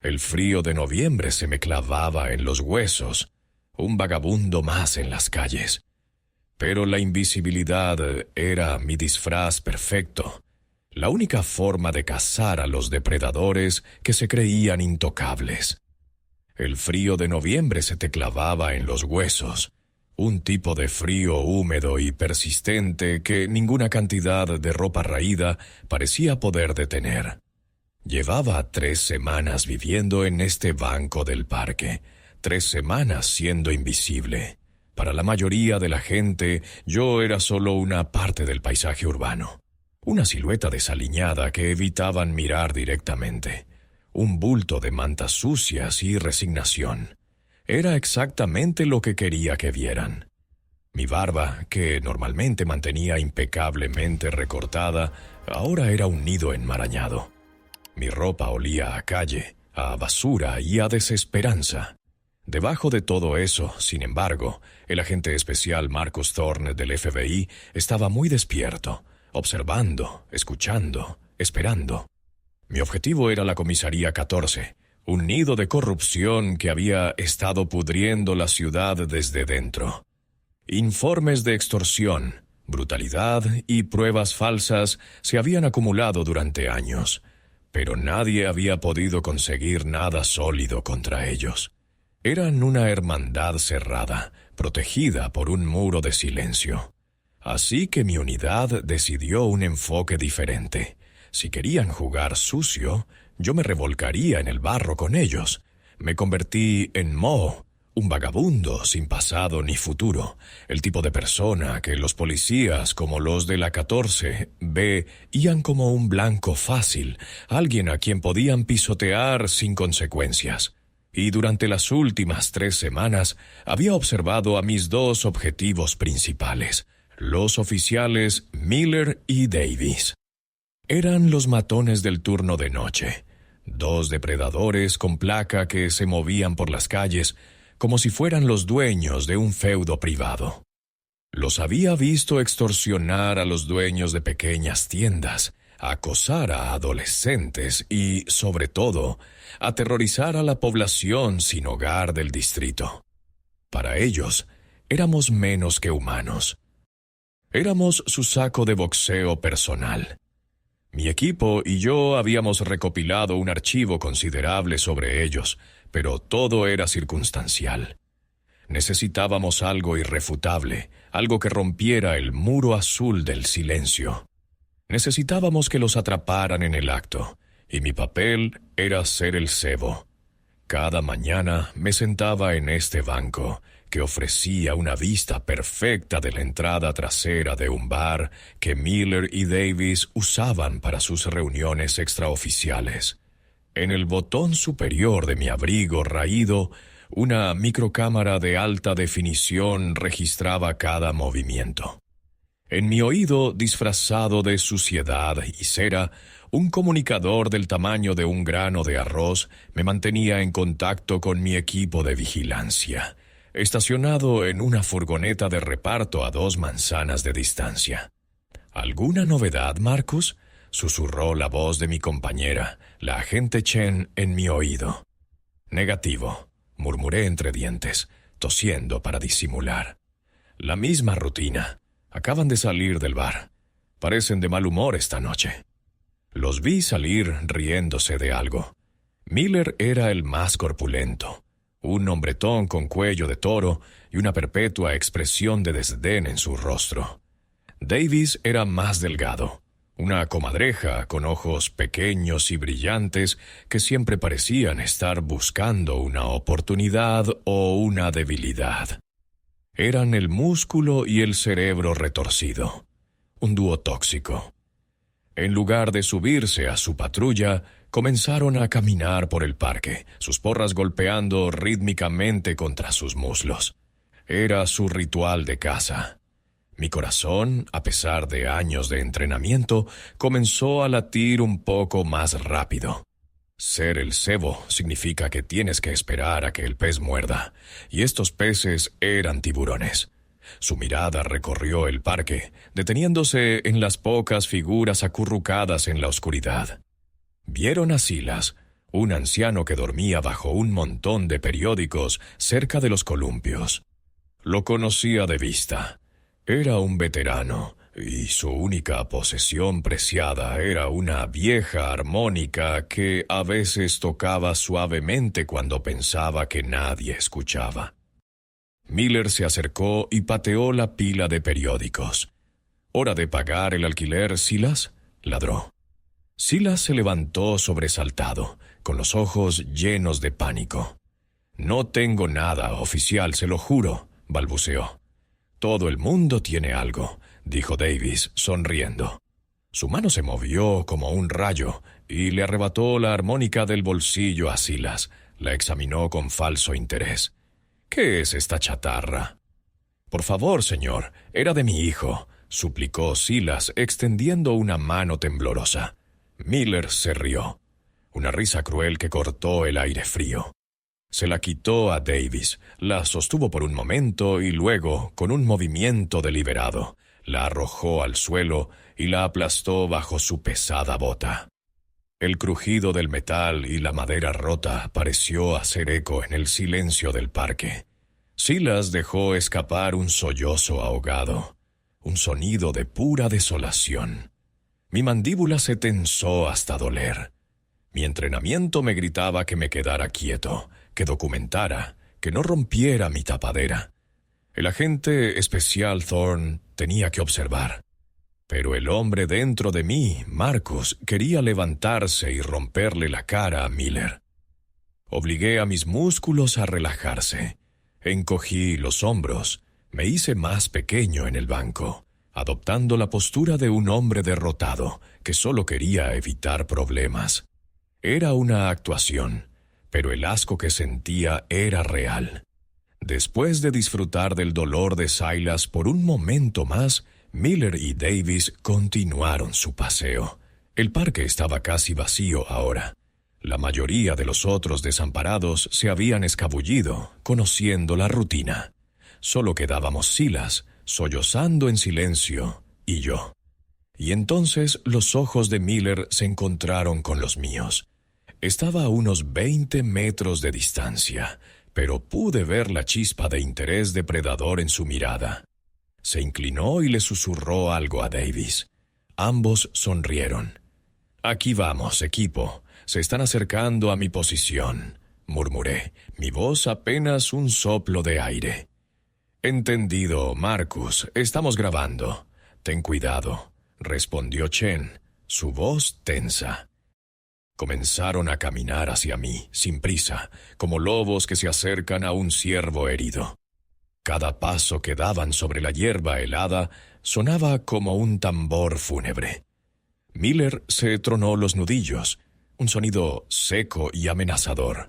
El frío de noviembre se me clavaba en los huesos, un vagabundo más en las calles. Pero la invisibilidad era mi disfraz perfecto, la única forma de cazar a los depredadores que se creían intocables. El frío de noviembre se te clavaba en los huesos, un tipo de frío húmedo y persistente que ninguna cantidad de ropa raída parecía poder detener. Llevaba 3 semanas viviendo en este banco del parque, 3 semanas siendo invisible. Para la mayoría de la gente, yo era solo una parte del paisaje urbano, una silueta desaliñada que evitaban mirar directamente, un bulto de mantas sucias y resignación. Era exactamente lo que quería que vieran. Mi barba, que normalmente mantenía impecablemente recortada, ahora era un nido enmarañado. Mi ropa olía a calle, a basura y a desesperanza. Debajo de todo eso, sin embargo, el agente especial Marcus Thorne del FBI estaba muy despierto, observando, escuchando, esperando. Mi objetivo era la comisaría 14, un nido de corrupción que había estado pudriendo la ciudad desde dentro. Informes de extorsión, brutalidad y pruebas falsas se habían acumulado durante años, pero nadie había podido conseguir nada sólido contra ellos. Eran una hermandad cerrada, protegida por un muro de silencio. Así que mi unidad decidió un enfoque diferente. Si querían jugar sucio, yo me revolcaría en el barro con ellos. Me convertí en Mo, un vagabundo sin pasado ni futuro, el tipo de persona que los policías como los de la 14 veían como un blanco fácil, alguien a quien podían pisotear sin consecuencias. Y durante las últimas 3 semanas había observado a mis 2 objetivos principales, los oficiales Miller y Davis. Eran los matones del turno de noche, 2 depredadores con placa que se movían por las calles como si fueran los dueños de un feudo privado. Los había visto extorsionar a los dueños de pequeñas tiendas, acosar a adolescentes y, sobre todo, aterrorizar a la población sin hogar del distrito. Para ellos, éramos menos que humanos. Éramos su saco de boxeo personal. Mi equipo y yo habíamos recopilado un archivo considerable sobre ellos, pero todo era circunstancial. Necesitábamos algo irrefutable, algo que rompiera el muro azul del silencio. Necesitábamos que los atraparan en el acto, y mi papel era ser el cebo. Cada mañana me sentaba en este banco, que ofrecía una vista perfecta de la entrada trasera de un bar que Miller y Davis usaban para sus reuniones extraoficiales. En el botón superior de mi abrigo raído, una microcámara de alta definición registraba cada movimiento. En mi oído, disfrazado de suciedad y cera, un comunicador del tamaño de un grano de arroz me mantenía en contacto con mi equipo de vigilancia, estacionado en una furgoneta de reparto a 2 manzanas de distancia. ¿Alguna novedad, Marcus?, susurró la voz de mi compañera, la agente Chen, en mi oído. Negativo, murmuré entre dientes, tosiendo para disimular. La misma rutina. Acaban de salir del bar. Parecen de mal humor esta noche. Los vi salir riéndose de algo. Miller era el más corpulento, un hombretón con cuello de toro y una perpetua expresión de desdén en su rostro. Davis era más delgado, una comadreja con ojos pequeños y brillantes que siempre parecían estar buscando una oportunidad o una debilidad. Eran el músculo y el cerebro retorcido, un dúo tóxico. En lugar de subirse a su patrulla, comenzaron a caminar por el parque, sus porras golpeando rítmicamente contra sus muslos. Era su ritual de caza. Mi corazón, a pesar de años de entrenamiento, comenzó a latir un poco más rápido. Ser el cebo significa que tienes que esperar a que el pez muerda, y estos peces eran tiburones. Su mirada recorrió el parque, deteniéndose en las pocas figuras acurrucadas en la oscuridad. Vieron a Silas, un anciano que dormía bajo un montón de periódicos cerca de los columpios. Lo conocía de vista. Era un veterano, y su única posesión preciada era una vieja armónica que a veces tocaba suavemente cuando pensaba que nadie escuchaba. Miller se acercó y pateó la pila de periódicos. «¿Hora de pagar el alquiler, Silas?», ladró. Silas se levantó sobresaltado, con los ojos llenos de pánico. «No tengo nada, oficial, se lo juro», balbuceó. «Todo el mundo tiene algo», dijo Davis, sonriendo. Su mano se movió como un rayo y le arrebató la armónica del bolsillo a Silas. La examinó con falso interés. «¿Qué es esta chatarra?». «Por favor, señor, era de mi hijo», suplicó Silas, extendiendo una mano temblorosa. Miller se rió. Una risa cruel que cortó el aire frío. Se la quitó a Davis, la sostuvo por un momento y luego, con un movimiento deliberado, la arrojó al suelo y la aplastó bajo su pesada bota. El crujido del metal y la madera rota pareció hacer eco en el silencio del parque. Silas dejó escapar un sollozo ahogado, un sonido de pura desolación. Mi mandíbula se tensó hasta doler. Mi entrenamiento me gritaba que me quedara quieto, que documentara, que no rompiera mi tapadera. El agente especial Thorne tenía que observar. Pero el hombre dentro de mí, Marcus, quería levantarse y romperle la cara a Miller. Obligué a mis músculos a relajarse. Encogí los hombros. Me hice más pequeño en el banco, adoptando la postura de un hombre derrotado que solo quería evitar problemas. Era una actuación, pero el asco que sentía era real. Después de disfrutar del dolor de Silas por un momento más, Miller y Davis continuaron su paseo. El parque estaba casi vacío ahora. La mayoría de los otros desamparados se habían escabullido, conociendo la rutina. Solo quedábamos Silas, sollozando en silencio, y yo. Y entonces los ojos de Miller se encontraron con los míos. Estaba a unos 20 metros de distancia, pero pude ver la chispa de interés depredador en su mirada. Se inclinó y le susurró algo a Davis. Ambos sonrieron. «Aquí vamos, equipo. Se están acercando a mi posición», murmuré, mi voz apenas un soplo de aire. «Entendido, Marcus. Estamos grabando. Ten cuidado», respondió Chen, su voz tensa. Comenzaron a caminar hacia mí, sin prisa, como lobos que se acercan a un ciervo herido. Cada paso que daban sobre la hierba helada sonaba como un tambor fúnebre. Miller se tronó los nudillos, un sonido seco y amenazador.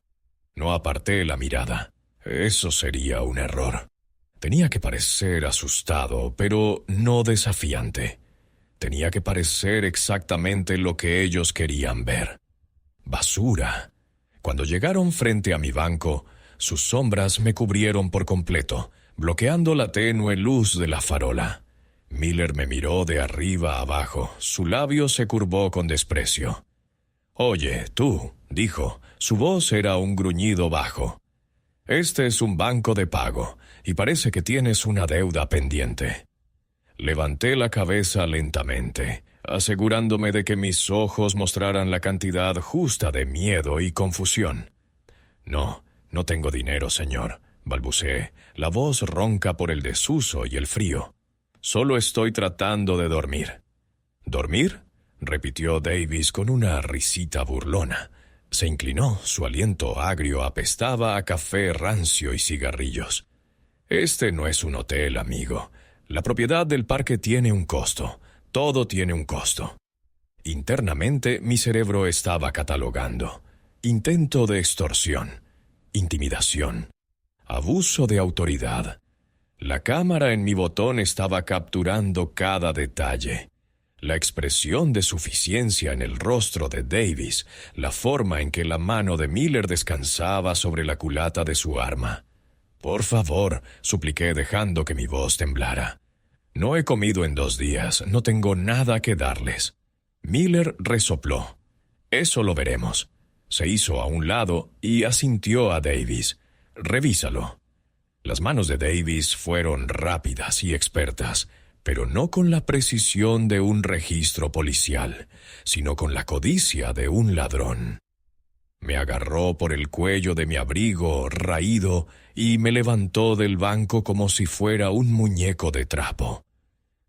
No aparté la mirada. Eso sería un error. Tenía que parecer asustado, pero no desafiante. Tenía que parecer exactamente lo que ellos querían ver. Basura. Cuando llegaron frente a mi banco, sus sombras me cubrieron por completo, bloqueando la tenue luz de la farola. Miller me miró de arriba a abajo. Su labio se curvó con desprecio. «Oye, tú», dijo. Su voz era un gruñido bajo. «Este es un banco de pago, y parece que tienes una deuda pendiente». Levanté la cabeza lentamente, asegurándome de que mis ojos mostraran la cantidad justa de miedo y confusión. «No tengo dinero, señor», balbuceé, la voz ronca por el desuso y el frío. «Solo estoy tratando de dormir». «¿Dormir?», repitió Davis con una risita burlona. Se inclinó, su aliento agrio apestaba a café rancio y cigarrillos. «Este no es un hotel, amigo. La propiedad del parque tiene un costo. Todo tiene un costo». Internamente mi cerebro estaba catalogando. Intento de extorsión, intimidación, abuso de autoridad. La cámara en mi botón estaba capturando cada detalle. La expresión de suficiencia en el rostro de Davis, la forma en que la mano de Miller descansaba sobre la culata de su arma. «Por favor», supliqué dejando que mi voz temblara. «No he comido en 2 días, no tengo nada que darles». Miller resopló. «Eso lo veremos». Se hizo a un lado y asintió a Davis. «Revísalo». Las manos de Davis fueron rápidas y expertas, pero no con la precisión de un registro policial, sino con la codicia de un ladrón. Me agarró por el cuello de mi abrigo raído y me levantó del banco como si fuera un muñeco de trapo.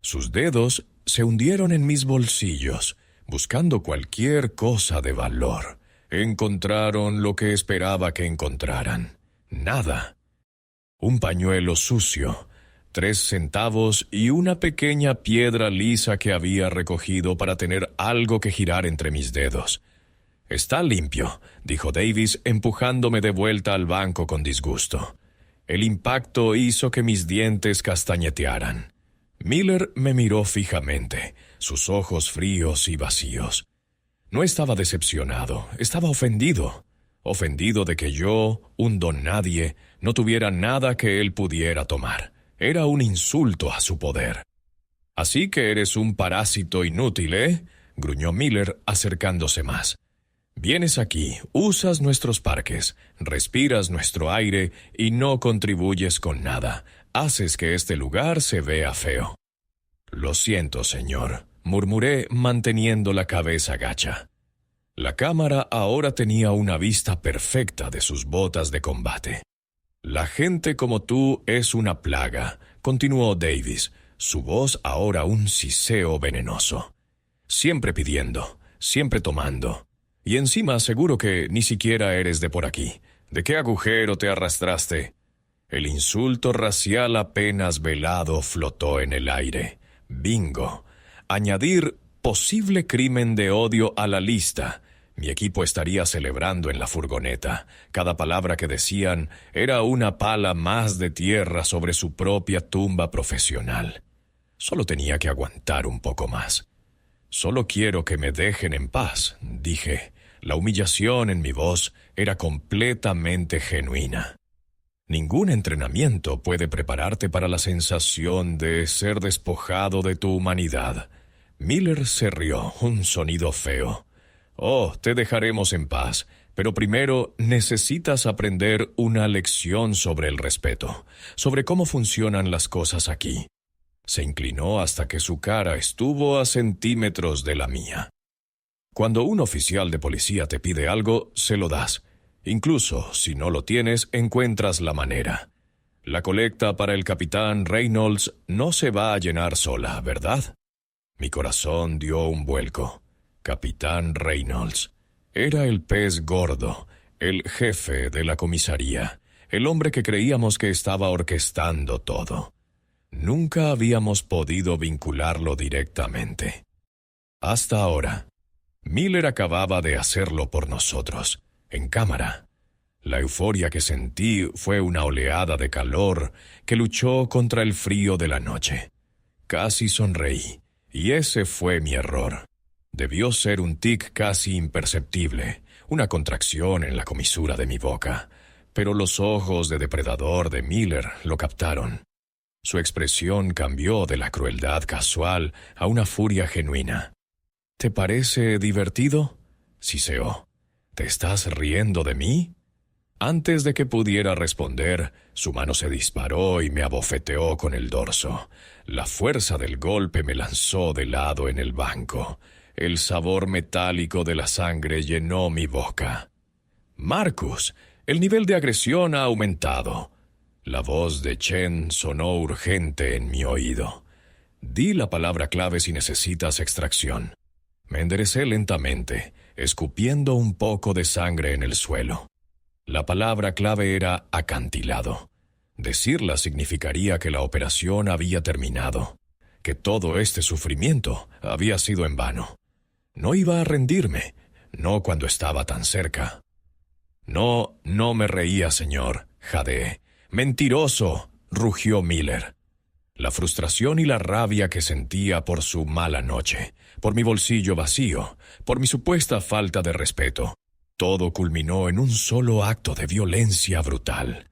Sus dedos se hundieron en mis bolsillos, buscando cualquier cosa de valor. Encontraron lo que esperaba que encontraran. Nada. Un pañuelo sucio, 3 centavos y una pequeña piedra lisa que había recogido para tener algo que girar entre mis dedos. «Está limpio», dijo Davis, empujándome de vuelta al banco con disgusto. El impacto hizo que mis dientes castañetearan. Miller me miró fijamente, sus ojos fríos y vacíos. No estaba decepcionado, estaba ofendido. Ofendido de que yo, un don nadie, no tuviera nada que él pudiera tomar. Era un insulto a su poder. «Así que eres un parásito inútil, ¿eh?», gruñó Miller, acercándose más. «Vienes aquí, usas nuestros parques, respiras nuestro aire y no contribuyes con nada. Haces que este lugar se vea feo». «Lo siento, señor», murmuré manteniendo la cabeza gacha. La cámara ahora tenía una vista perfecta de sus botas de combate. «La gente como tú es una plaga», continuó Davis, su voz ahora un siseo venenoso. «Siempre pidiendo, siempre tomando. Y encima seguro que ni siquiera eres de por aquí. ¿De qué agujero te arrastraste?» El insulto racial apenas velado flotó en el aire. Bingo. Añadir posible crimen de odio a la lista. Mi equipo estaría celebrando en la furgoneta. Cada palabra que decían era una pala más de tierra sobre su propia tumba profesional. Solo tenía que aguantar un poco más. «Solo quiero que me dejen en paz», dije. La humillación en mi voz era completamente genuina. Ningún entrenamiento puede prepararte para la sensación de ser despojado de tu humanidad. Miller se rió, un sonido feo. «Oh, te dejaremos en paz, pero primero necesitas aprender una lección sobre el respeto, sobre cómo funcionan las cosas aquí». Se inclinó hasta que su cara estuvo a centímetros de la mía. Cuando un oficial de policía te pide algo, se lo das. Incluso si no lo tienes, encuentras la manera. La colecta para el capitán Reynolds no se va a llenar sola, ¿verdad? Mi corazón dio un vuelco. Capitán Reynolds. Era el pez gordo, el jefe de la comisaría, el hombre que creíamos que estaba orquestando todo. Nunca habíamos podido vincularlo directamente. Hasta ahora. Miller acababa de hacerlo por nosotros, en cámara. La euforia que sentí fue una oleada de calor que luchó contra el frío de la noche. Casi sonreí, y ese fue mi error. Debió ser un tic casi imperceptible, una contracción en la comisura de mi boca, pero los ojos de depredador de Miller lo captaron. Su expresión cambió de la crueldad casual a una furia genuina. «¿Te parece divertido?», siseó. «¿Te estás riendo de mí?». Antes de que pudiera responder, su mano se disparó y me abofeteó con el dorso. La fuerza del golpe me lanzó de lado en el banco. El sabor metálico de la sangre llenó mi boca. «Marcus, el nivel de agresión ha aumentado». La voz de Chen sonó urgente en mi oído. Di la palabra clave si necesitas extracción. Me enderecé lentamente, escupiendo un poco de sangre en el suelo. La palabra clave era acantilado. Decirla significaría que la operación había terminado, que todo este sufrimiento había sido en vano. No iba a rendirme, no cuando estaba tan cerca. «No me reía, señor», jadeé. «Mentiroso», rugió Miller. La frustración y la rabia que sentía por su mala noche, por mi bolsillo vacío, por mi supuesta falta de respeto, todo culminó en un solo acto de violencia brutal.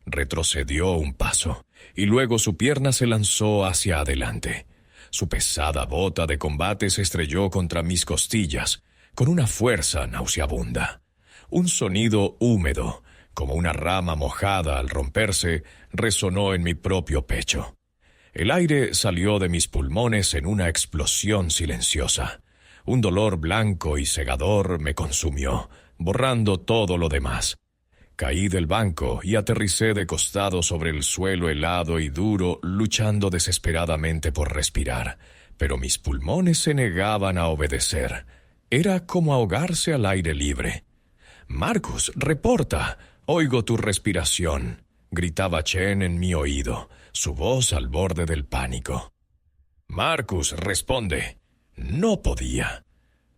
Retrocedió un paso, y luego su pierna se lanzó hacia adelante. Su pesada bota de combate se estrelló contra mis costillas, con una fuerza nauseabunda. Un sonido húmedo, como una rama mojada al romperse, resonó en mi propio pecho. El aire salió de mis pulmones en una explosión silenciosa. Un dolor blanco y cegador me consumió, borrando todo lo demás. Caí del banco y aterricé de costado sobre el suelo helado y duro, luchando desesperadamente por respirar, pero mis pulmones se negaban a obedecer. Era como ahogarse al aire libre. «Marcus, reporta. Oigo tu respiración», gritaba Chen en mi oído, su voz al borde del pánico. «Marcus, responde». No podía.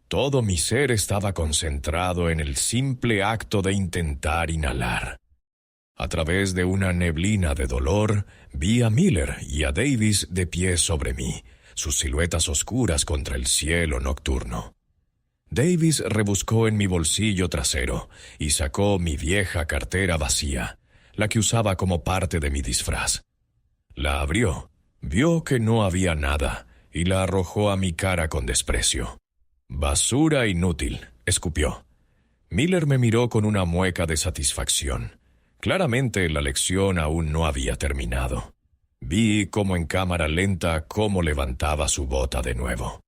Todo mi ser estaba concentrado en el simple acto de intentar inhalar. A través de una neblina de dolor, vi a Miller y a Davis de pie sobre mí, sus siluetas oscuras contra el cielo nocturno. Davis rebuscó en mi bolsillo trasero y sacó mi vieja cartera vacía, la que usaba como parte de mi disfraz. La abrió, vio que no había nada y la arrojó a mi cara con desprecio. «Basura inútil», escupió. Miller me miró con una mueca de satisfacción. Claramente la lección aún no había terminado. Vi como en cámara lenta cómo levantaba su bota de nuevo.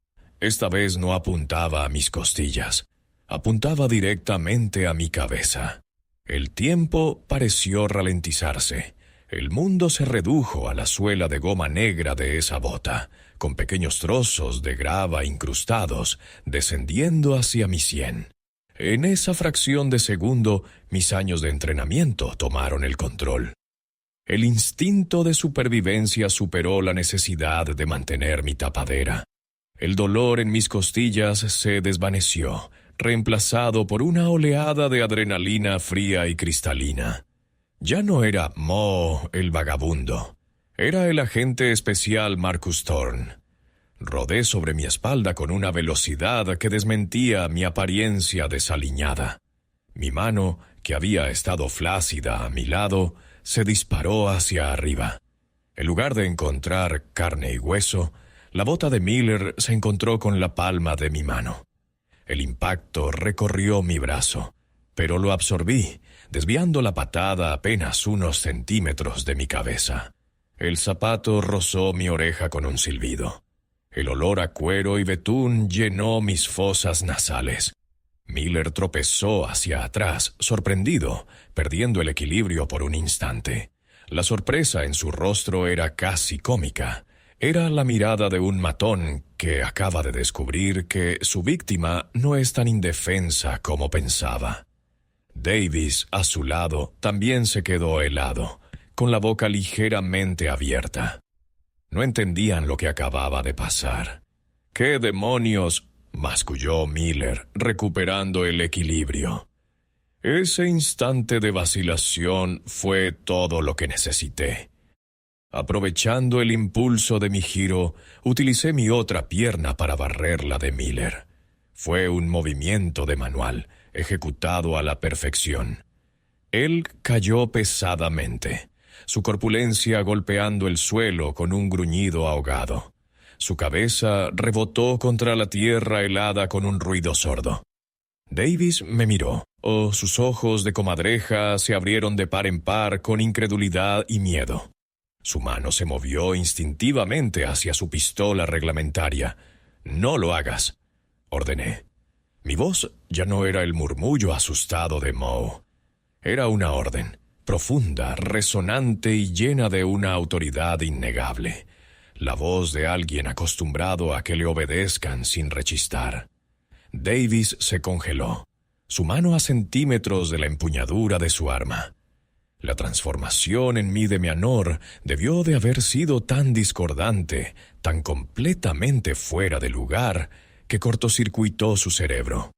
Esta vez no apuntaba a mis costillas, apuntaba directamente a mi cabeza. El tiempo pareció ralentizarse. El mundo se redujo a la suela de goma negra de esa bota, con pequeños trozos de grava incrustados, descendiendo hacia mi sien. En esa fracción de segundo, mis años de entrenamiento tomaron el control. El instinto de supervivencia superó la necesidad de mantener mi tapadera. El dolor en mis costillas se desvaneció, reemplazado por una oleada de adrenalina fría y cristalina. Ya no era Mo el vagabundo. Era el agente especial Marcus Thorne. Rodé sobre mi espalda con una velocidad que desmentía mi apariencia desaliñada. Mi mano, que había estado flácida a mi lado, se disparó hacia arriba. En lugar de encontrar carne y hueso, la bota de Miller se encontró con la palma de mi mano. El impacto recorrió mi brazo, pero lo absorbí, desviando la patada apenas unos centímetros de mi cabeza. El zapato rozó mi oreja con un silbido. El olor a cuero y betún llenó mis fosas nasales. Miller tropezó hacia atrás, sorprendido, perdiendo el equilibrio por un instante. La sorpresa en su rostro era casi cómica. Era la mirada de un matón que acaba de descubrir que su víctima no es tan indefensa como pensaba. Davis, a su lado, también se quedó helado, con la boca ligeramente abierta. No entendían lo que acababa de pasar. «¿Qué demonios?», masculló Miller, recuperando el equilibrio. Ese instante de vacilación fue todo lo que necesité. Aprovechando el impulso de mi giro, utilicé mi otra pierna para barrer la de Miller. Fue un movimiento de manual, ejecutado a la perfección. Él cayó pesadamente, su corpulencia golpeando el suelo con un gruñido ahogado. Su cabeza rebotó contra la tierra helada con un ruido sordo. Davis me miró, sus ojos de comadreja se abrieron de par en par con incredulidad y miedo. Su mano se movió instintivamente hacia su pistola reglamentaria. «No lo hagas», ordené. Mi voz ya no era el murmullo asustado de Moe. Era una orden, profunda, resonante y llena de una autoridad innegable. La voz de alguien acostumbrado a que le obedezcan sin rechistar. Davis se congeló, su mano a centímetros de la empuñadura de su arma. La transformación en mí de Mianor debió de haber sido tan discordante, tan completamente fuera de lugar, que cortocircuitó su cerebro.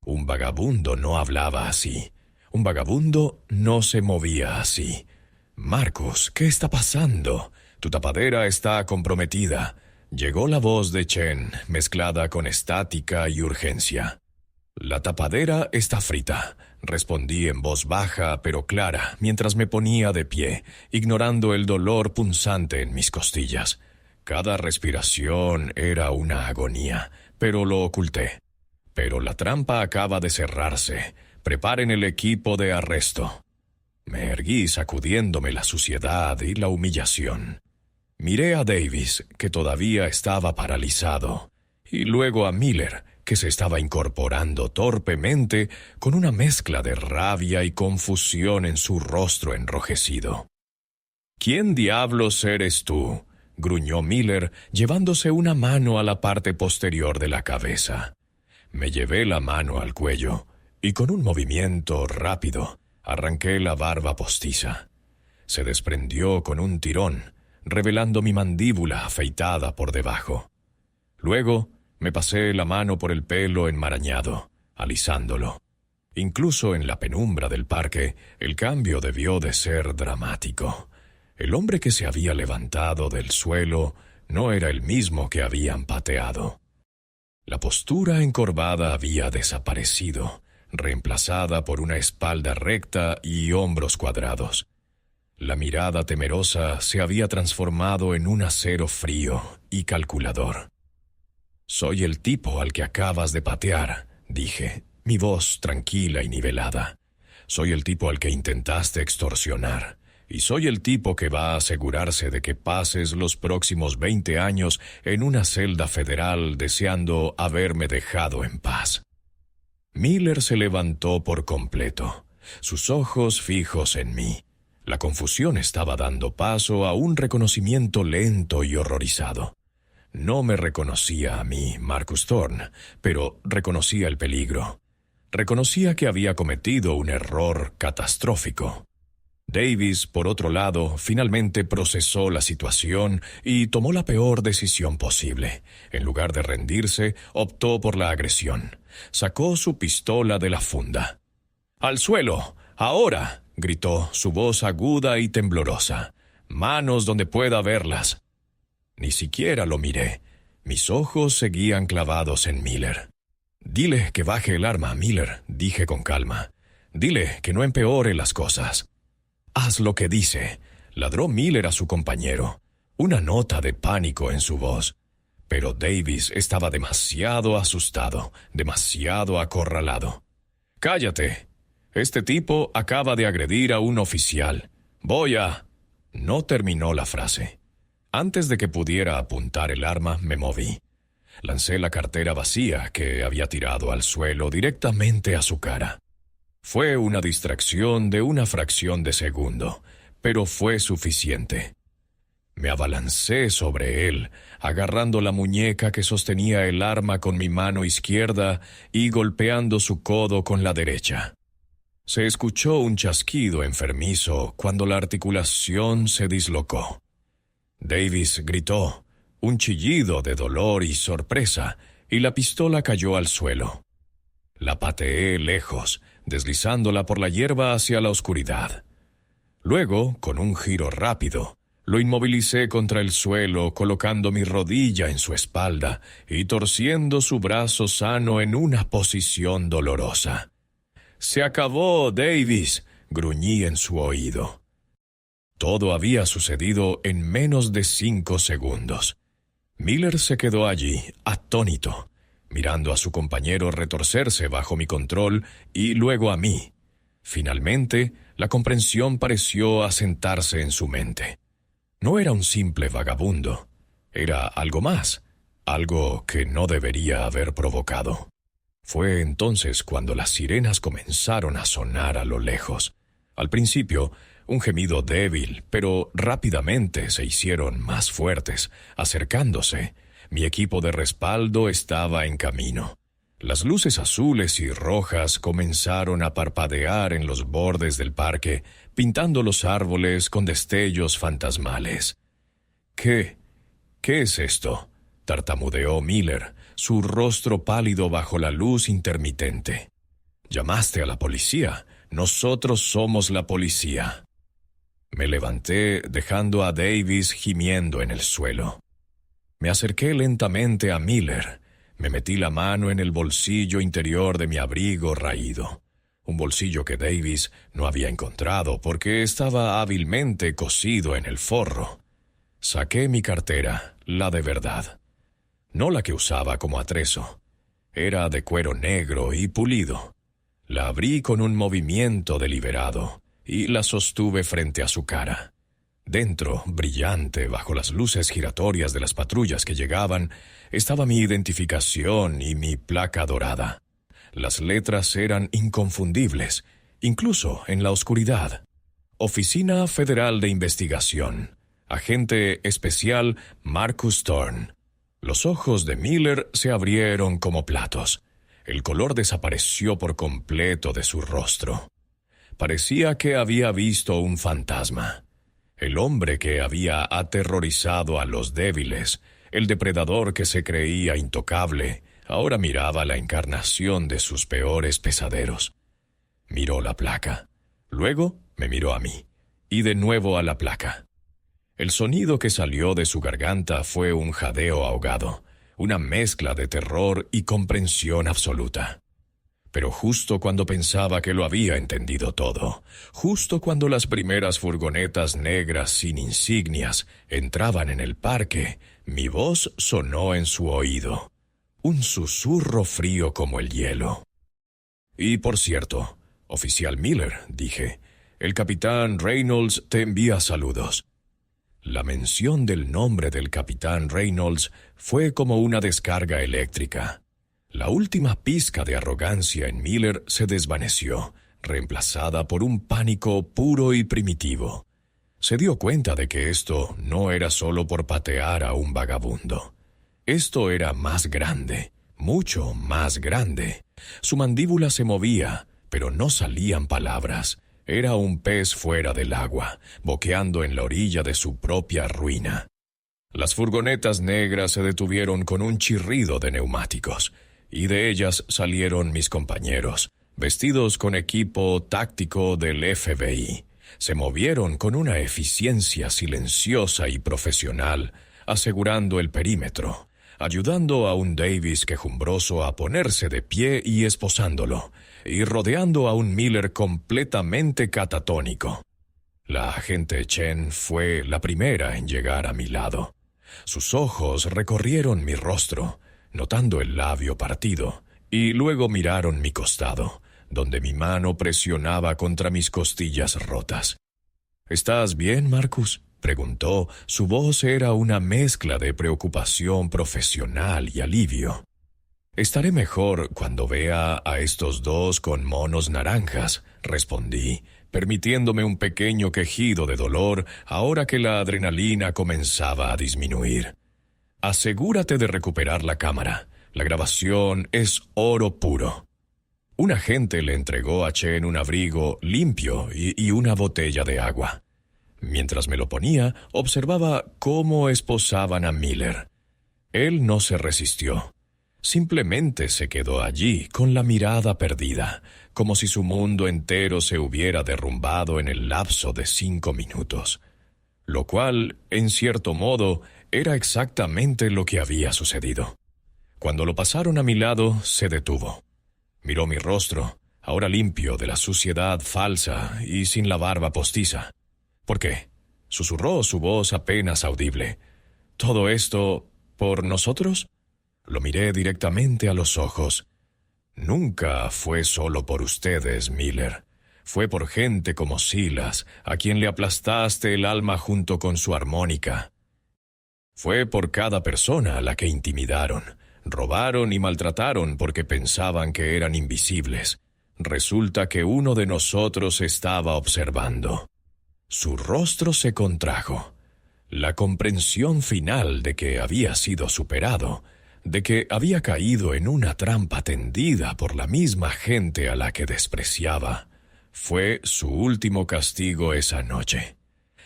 Un vagabundo no hablaba así. Un vagabundo no se movía así. «Marcus, ¿qué está pasando? Tu tapadera está comprometida». Llegó la voz de Chen, mezclada con estática y urgencia. «La tapadera está frita», respondí en voz baja pero clara, mientras me ponía de pie, ignorando el dolor punzante en mis costillas. Cada respiración era una agonía, pero lo oculté. «Pero la trampa acaba de cerrarse. Preparen el equipo de arresto. Me erguí sacudiéndome la suciedad y la humillación. Miré a Davis, que todavía estaba paralizado, y luego a Miller, que se estaba incorporando torpemente con una mezcla de rabia y confusión en su rostro enrojecido. «¿Quién diablos eres tú?», gruñó Miller, llevándose una mano a la parte posterior de la cabeza. Me llevé la mano al cuello, y con un movimiento rápido arranqué la barba postiza. Se desprendió con un tirón, revelando mi mandíbula afeitada por debajo. Luego me pasé la mano por el pelo enmarañado, alisándolo. Incluso en la penumbra del parque, el cambio debió de ser dramático. El hombre que se había levantado del suelo no era el mismo que habían pateado. La postura encorvada había desaparecido, reemplazada por una espalda recta y hombros cuadrados. La mirada temerosa se había transformado en un acero frío y calculador. «Soy el tipo al que acabas de patear», dije, mi voz tranquila y nivelada. «Soy el tipo al que intentaste extorsionar, y soy el tipo que va a asegurarse de que pases los próximos 20 años en una celda federal deseando haberme dejado en paz». Miller se levantó por completo, sus ojos fijos en mí. La confusión estaba dando paso a un reconocimiento lento y horrorizado. No me reconocía a mí, Marcus Thorne, pero reconocía el peligro. Reconocía que había cometido un error catastrófico. Davis, por otro lado, finalmente procesó la situación y tomó la peor decisión posible. En lugar de rendirse, optó por la agresión. Sacó su pistola de la funda. «¡Al suelo! ¡Ahora!», gritó, su voz aguda y temblorosa. «Manos donde pueda verlas». Ni siquiera lo miré. Mis ojos seguían clavados en Miller. «Dile que baje el arma, Miller», dije con calma. «Dile que no empeore las cosas». «Haz lo que dice», ladró Miller a su compañero, una nota de pánico en su voz. Pero Davis estaba demasiado asustado, demasiado acorralado. «Cállate. Este tipo acaba de agredir a un oficial. Voy a...» No terminó la frase. Antes de que pudiera apuntar el arma, me moví. Lancé la cartera vacía que había tirado al suelo directamente a su cara. Fue una distracción de una fracción de segundo, pero fue suficiente. Me abalancé sobre él, agarrando la muñeca que sostenía el arma con mi mano izquierda y golpeando su codo con la derecha. Se escuchó un chasquido enfermizo cuando la articulación se dislocó. Davis gritó, un chillido de dolor y sorpresa, y la pistola cayó al suelo. La pateé lejos, deslizándola por la hierba hacia la oscuridad. Luego, con un giro rápido, lo inmovilicé contra el suelo, colocando mi rodilla en su espalda y torciendo su brazo sano en una posición dolorosa. «Se acabó, Davis», gruñí en su oído. Todo había sucedido en menos de 5 segundos. Miller se quedó allí, atónito, mirando a su compañero retorcerse bajo mi control y luego a mí. Finalmente, la comprensión pareció asentarse en su mente. No era un simple vagabundo, era algo más, algo que no debería haber provocado. Fue entonces cuando las sirenas comenzaron a sonar a lo lejos. Al principio, un gemido débil, pero rápidamente se hicieron más fuertes, acercándose. Mi equipo de respaldo estaba en camino. Las luces azules y rojas comenzaron a parpadear en los bordes del parque, pintando los árboles con destellos fantasmales. ¿Qué es esto?», tartamudeó Miller, su rostro pálido bajo la luz intermitente. «Llamaste a la policía. Nosotros somos la policía». Me levanté, dejando a Davis gimiendo en el suelo. Me acerqué lentamente a Miller. Me metí la mano en el bolsillo interior de mi abrigo raído, un bolsillo que Davis no había encontrado porque estaba hábilmente cosido en el forro. Saqué mi cartera, la de verdad. No la que usaba como atrezo. Era de cuero negro y pulido. La abrí con un movimiento deliberado y la sostuve frente a su cara. Dentro, brillante bajo las luces giratorias de las patrullas que llegaban, estaba mi identificación y mi placa dorada. Las letras eran inconfundibles, incluso en la oscuridad. Oficina Federal de Investigación. Agente especial Marcus Thorne. Los ojos de Miller se abrieron como platos. El color desapareció por completo de su rostro. Parecía que había visto un fantasma. El hombre que había aterrorizado a los débiles, el depredador que se creía intocable, ahora miraba la encarnación de sus peores pesaderos. Miró la placa. Luego me miró a mí, y de nuevo a la placa. El sonido que salió de su garganta fue un jadeo ahogado, una mezcla de terror y comprensión absoluta. Pero justo cuando pensaba que lo había entendido todo, justo cuando las primeras furgonetas negras sin insignias entraban en el parque, mi voz sonó en su oído. Un susurro frío como el hielo. Y por cierto, oficial Miller, dije, el capitán Reynolds te envía saludos. La mención del nombre del capitán Reynolds fue como una descarga eléctrica. La última pizca de arrogancia en Miller se desvaneció, reemplazada por un pánico puro y primitivo. Se dio cuenta de que esto no era solo por patear a un vagabundo. Esto era más grande, mucho más grande. Su mandíbula se movía, pero no salían palabras. Era un pez fuera del agua, boqueando en la orilla de su propia ruina. Las furgonetas negras se detuvieron con un chirrido de neumáticos, y de ellas salieron mis compañeros, vestidos con equipo táctico del FBI. Se movieron con una eficiencia silenciosa y profesional, asegurando el perímetro, ayudando a un Davis quejumbroso a ponerse de pie y esposándolo, y rodeando a un Miller completamente catatónico. La agente Chen fue la primera en llegar a mi lado. Sus ojos recorrieron mi rostro, notando el labio partido, y luego miraron mi costado, donde mi mano presionaba contra mis costillas rotas. «¿Estás bien, Marcus?», preguntó. Su voz era una mezcla de preocupación profesional y alivio. «Estaré mejor cuando vea a estos dos con monos naranjas», respondí, permitiéndome un pequeño quejido de dolor ahora que la adrenalina comenzaba a disminuir. «Asegúrate de recuperar la cámara. La grabación es oro puro». Un agente le entregó a Chen un abrigo limpio y una botella de agua. Mientras me lo ponía, observaba cómo esposaban a Miller. Él no se resistió. Simplemente se quedó allí, con la mirada perdida, como si su mundo entero se hubiera derrumbado en el lapso de 5 minutos. Lo cual, en cierto modo, era exactamente lo que había sucedido. Cuando lo pasaron a mi lado, se detuvo. Miró mi rostro, ahora limpio de la suciedad falsa y sin la barba postiza. «¿Por qué?», susurró su voz apenas audible. «¿Todo esto por nosotros?». Lo miré directamente a los ojos. «Nunca fue solo por ustedes, Miller. Fue por gente como Silas, a quien le aplastaste el alma junto con su armónica. Fue por cada persona a la que intimidaron, robaron y maltrataron porque pensaban que eran invisibles. Resulta que uno de nosotros estaba observando». Su rostro se contrajo. La comprensión final de que había sido superado, de que había caído en una trampa tendida por la misma gente a la que despreciaba, fue su último castigo esa noche.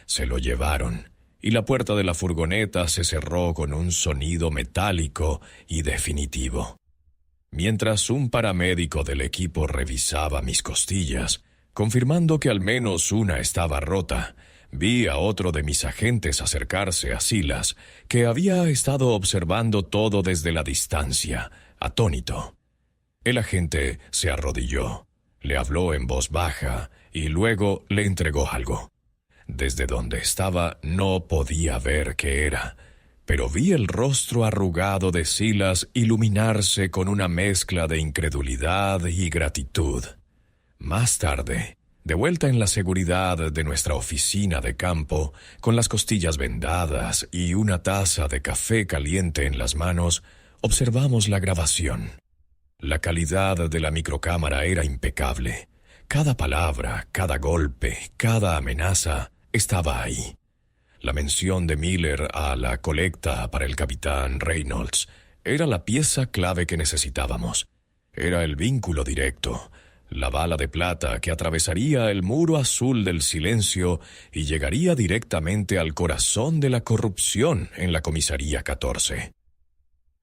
Se lo llevaron, y la puerta de la furgoneta se cerró con un sonido metálico y definitivo. Mientras un paramédico del equipo revisaba mis costillas, confirmando que al menos una estaba rota, vi a otro de mis agentes acercarse a Silas, que había estado observando todo desde la distancia, atónito. El agente se arrodilló, le habló en voz baja y luego le entregó algo. Desde donde estaba no podía ver qué era, pero vi el rostro arrugado de Silas iluminarse con una mezcla de incredulidad y gratitud. Más tarde, de vuelta en la seguridad de nuestra oficina de campo, con las costillas vendadas y una taza de café caliente en las manos, observamos la grabación. La calidad de la microcámara era impecable. Cada palabra, cada golpe, cada amenaza estaba ahí. La mención de Miller a la colecta para el capitán Reynolds era la pieza clave que necesitábamos. Era el vínculo directo, la bala de plata que atravesaría el muro azul del silencio y llegaría directamente al corazón de la corrupción en la comisaría 14.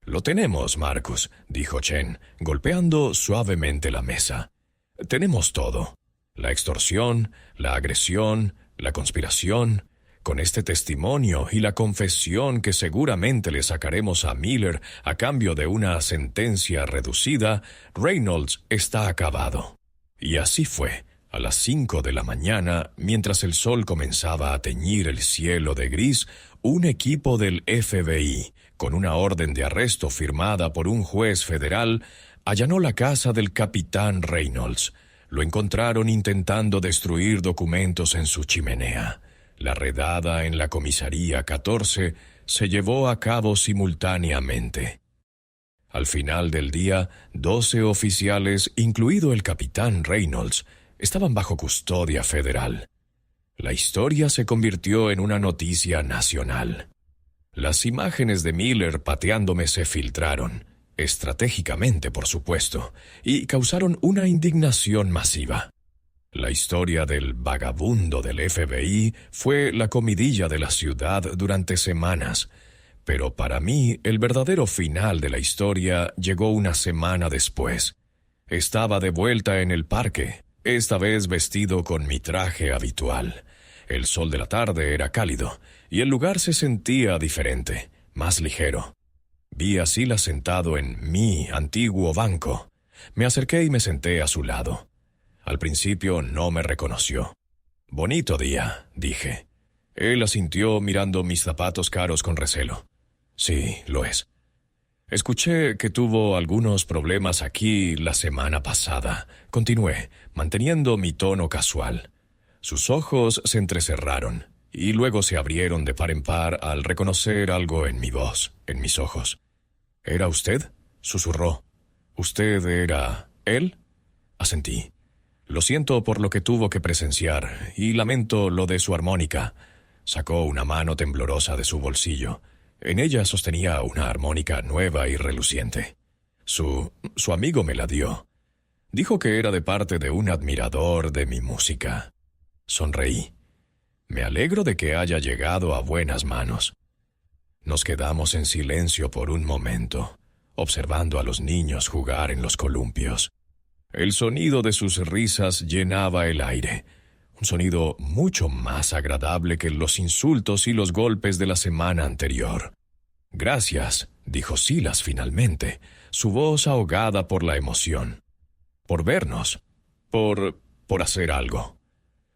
«Lo tenemos, Marcus», dijo Chen, golpeando suavemente la mesa. «Tenemos todo. La extorsión, la agresión, la conspiración. Con este testimonio y la confesión que seguramente le sacaremos a Miller a cambio de una sentencia reducida, Reynolds está acabado». Y así fue. A las 5 de la mañana, mientras el sol comenzaba a teñir el cielo de gris, un equipo del FBI, con una orden de arresto firmada por un juez federal, allanó la casa del capitán Reynolds. Lo encontraron intentando destruir documentos en su chimenea. La redada en la comisaría 14 se llevó a cabo simultáneamente. Al final del día, 12 oficiales, incluido el capitán Reynolds, estaban bajo custodia federal. La historia se convirtió en una noticia nacional. Las imágenes de Miller pateándome se filtraron, estratégicamente por supuesto, y causaron una indignación masiva. La historia del vagabundo del FBI fue la comidilla de la ciudad durante semanas, pero para mí el verdadero final de la historia llegó una semana después. Estaba de vuelta en el parque, esta vez vestido con mi traje habitual. El sol de la tarde era cálido, y el lugar se sentía diferente, más ligero. Vi a Silas sentado en mi antiguo banco. Me acerqué y me senté a su lado. Al principio no me reconoció. «Bonito día», dije. Él asintió mirando mis zapatos caros con recelo. «Sí, lo es. Escuché que tuvo algunos problemas aquí la semana pasada», continué, manteniendo mi tono casual. Sus ojos se entrecerraron y luego se abrieron de par en par al reconocer algo en mi voz, en mis ojos. «¿Era usted?», susurró. «¿Usted era él?», asentí. «Lo siento por lo que tuvo que presenciar y lamento lo de su armónica». Sacó una mano temblorosa de su bolsillo. En ella sostenía una armónica nueva y reluciente. Su amigo me la dio. Dijo que era de parte de un admirador de mi música. Sonreí. Me alegro de que haya llegado a buenas manos. Nos quedamos en silencio por un momento, observando a los niños jugar en los columpios. El sonido de sus risas llenaba el aire, un sonido mucho más agradable que los insultos y los golpes de la semana anterior. «Gracias», dijo Silas finalmente, su voz ahogada por la emoción. «Por vernos, por hacer algo».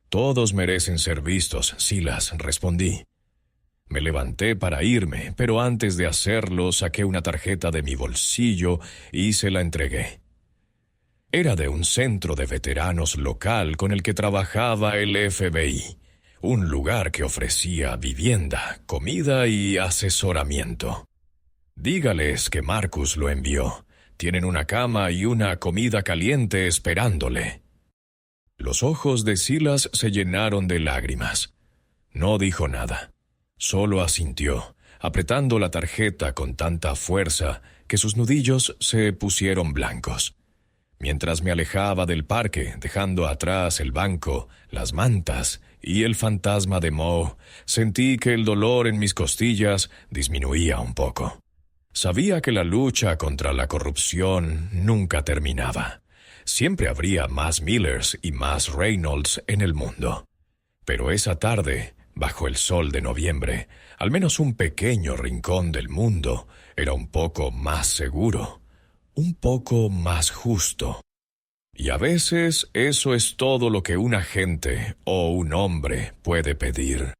«Todos merecen ser vistos, Silas», respondí. Me levanté para irme, pero antes de hacerlo saqué una tarjeta de mi bolsillo y se la entregué. Era de un centro de veteranos local con el que trabajaba el FBI, un lugar que ofrecía vivienda, comida y asesoramiento. «Dígales que Marcus lo envió. Tienen una cama y una comida caliente esperándole». Los ojos de Silas se llenaron de lágrimas. No dijo nada. Solo asintió, apretando la tarjeta con tanta fuerza que sus nudillos se pusieron blancos. Mientras me alejaba del parque, dejando atrás el banco, las mantas y el fantasma de Moe, sentí que el dolor en mis costillas disminuía un poco. Sabía que la lucha contra la corrupción nunca terminaba. Siempre habría más Millers y más Reynolds en el mundo. Pero esa tarde, bajo el sol de noviembre, al menos un pequeño rincón del mundo era un poco más seguro, un poco más justo. Y a veces eso es todo lo que un agente o un hombre puede pedir.